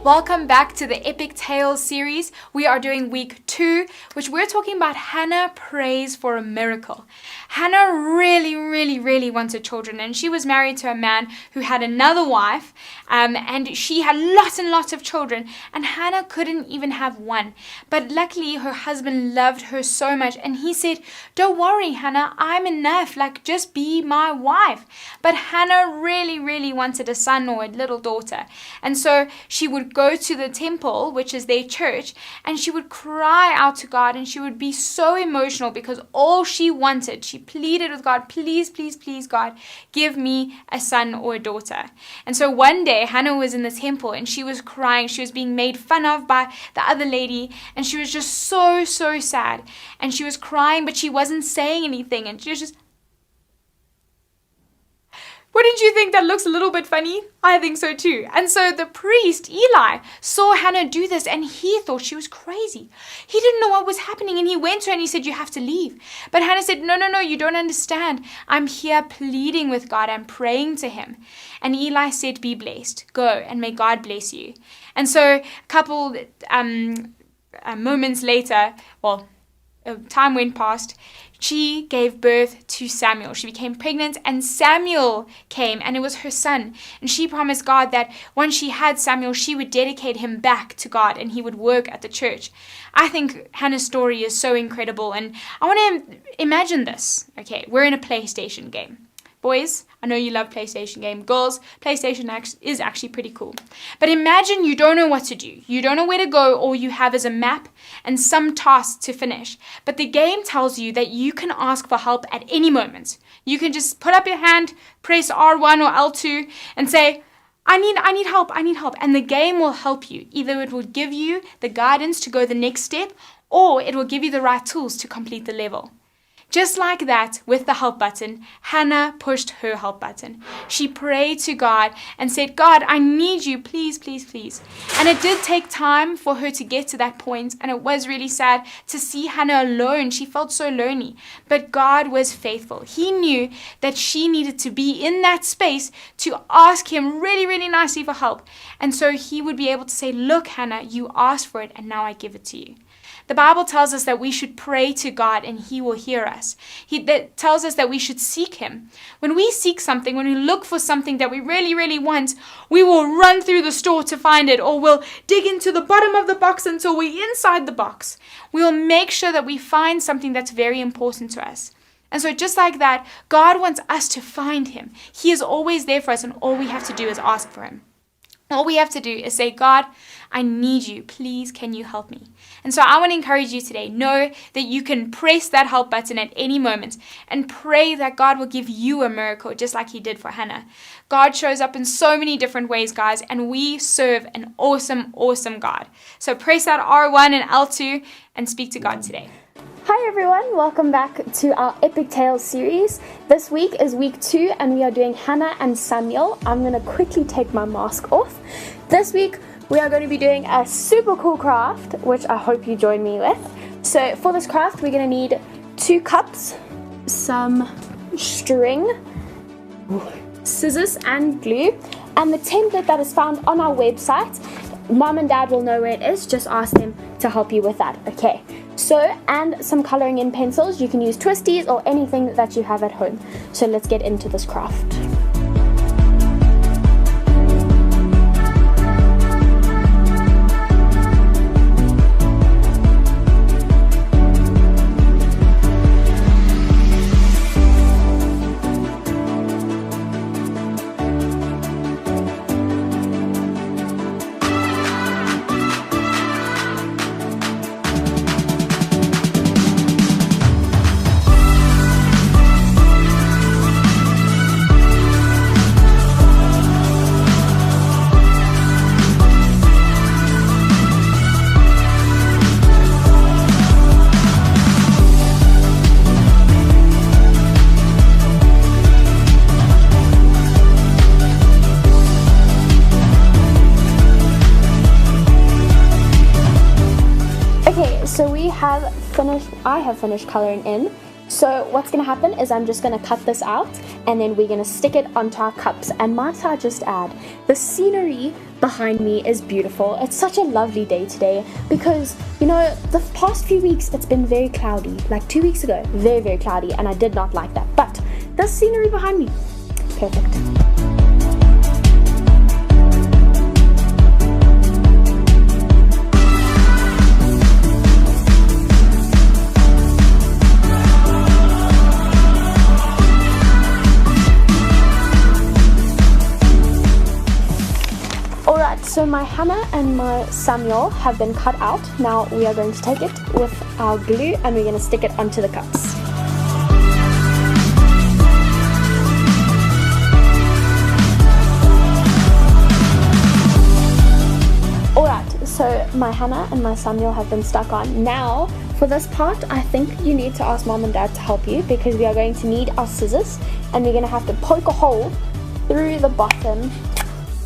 Welcome back to the Epic Tales series. We are doing week 2, which we're talking about Hannah prays for a miracle. Hannah really wanted children, and she was married to a man who had another wife, and she had lots and lots of children, and Hannah couldn't even have one. But luckily her husband loved her so much, and he said, "Don't worry, Hannah, I'm enough, just be my wife." But Hannah really wanted a son or a little daughter, and so she would go to the temple, which is their church, and she would cry out to God, and she would be so emotional because all she wanted, she pleaded with God, please God, give me a son or a daughter. And so one day Hannah was in the temple and she was crying. She was being made fun of by the other lady, and she was just so sad, and she was crying, but she wasn't saying anything, and she was just... Wouldn't you think that looks a little bit funny? I think so too. And so the priest, Eli, saw Hannah do this, and he thought she was crazy. He didn't know what was happening, and he went to her and he said, "You have to leave." But Hannah said, No, you don't understand. I'm here pleading with God. I'm praying to him. And Eli said, "Be blessed. Go, and may God bless you." And so a couple moments later, time went past, she gave birth to Samuel. She became pregnant, and Samuel came, and it was her son. And she promised God that once she had Samuel, she would dedicate him back to God, and he would work at the church. I think Hannah's story is so incredible, and I want to imagine this. Okay, we're in a PlayStation game. Boys, I know you love PlayStation game. Girls, PlayStation is actually pretty cool. But imagine you don't know what to do. You don't know where to go. All you have is a map and some tasks to finish. But the game tells you that you can ask for help at any moment. You can just put up your hand, press R1 or L2 and say, I need help. And the game will help you. Either it will give you the guidance to go the next step, or it will give you the right tools to complete the level. Just like that, with the help button, Hannah pushed her help button. She prayed to God and said, "God, I need you, please." And it did take time for her to get to that point, and it was really sad to see Hannah alone. She felt so lonely, but God was faithful. He knew that she needed to be in that space to ask him really nicely for help. And so he would be able to say, "Look, Hannah, you asked for it, and now I give it to you." The Bible tells us that we should pray to God and he will hear us. That tells us that we should seek him. When we seek something, when we look for something that we really want, we will run through the store to find it, or we'll dig into the bottom of the box until we're inside the box. We will make sure that we find something that's very important to us. And so just like that, God wants us to find him. He is always there for us, and all we have to do is ask for him. All we have to do is say, "God, I need you. Please, can you help me?" And so I want to encourage you today. Know that you can press that help button at any moment and pray that God will give you a miracle, just like he did for Hannah. God shows up in so many different ways, guys, and we serve an awesome God. So press that R1 and L2 and speak to God today. Hi everyone, welcome back to our Epic Tales series. This week is week 2 and we are doing Hannah and Samuel. I'm going to quickly take my mask off. This week we are going to be doing a super cool craft, which I hope you join me with. So for this craft we're going to need 2 cups, some string, scissors and glue, and the template that is found on our website. Mom and Dad will know where it is, just ask them to help you with that, okay? So, and some coloring in pencils. You can use twisties or anything that you have at home. So let's get into this craft. So I have finished coloring in. So what's going to happen is I'm just going to cut this out and then we're going to stick it onto our cups. And might I just add, the scenery behind me is beautiful. It's such a lovely day today because, you know, the past few weeks it's been very cloudy. Like 2 weeks ago, very, very cloudy, and I did not like that. But the scenery behind me, perfect. So my Hannah and my Samuel have been cut out. Now we are going to take it with our glue and we're going to stick it onto the cups. Alright, so my Hannah and my Samuel have been stuck on. Now for this part, I think you need to ask mom and dad to help you because we are going to need our scissors and we're going to have to poke a hole through the bottom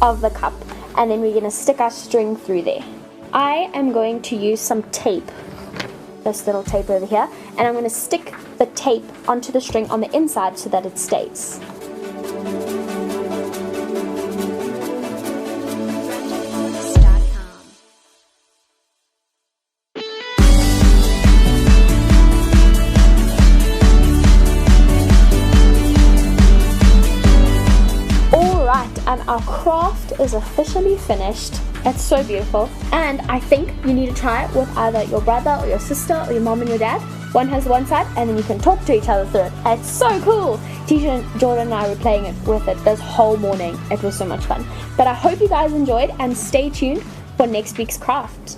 of the cup. And then we're going to stick our string through there. I am going to use some tape, this little tape over here, and I'm going to stick the tape onto the string on the inside so that it stays. And our craft is officially finished. It's so beautiful, and I think you need to try it with either your brother or your sister or your mom and your dad. One has one side and then you can talk to each other through it. It's so cool. Tisha, Jordan and I were playing it with it this whole morning. It was so much fun. But I hope you guys enjoyed and stay tuned for next week's craft.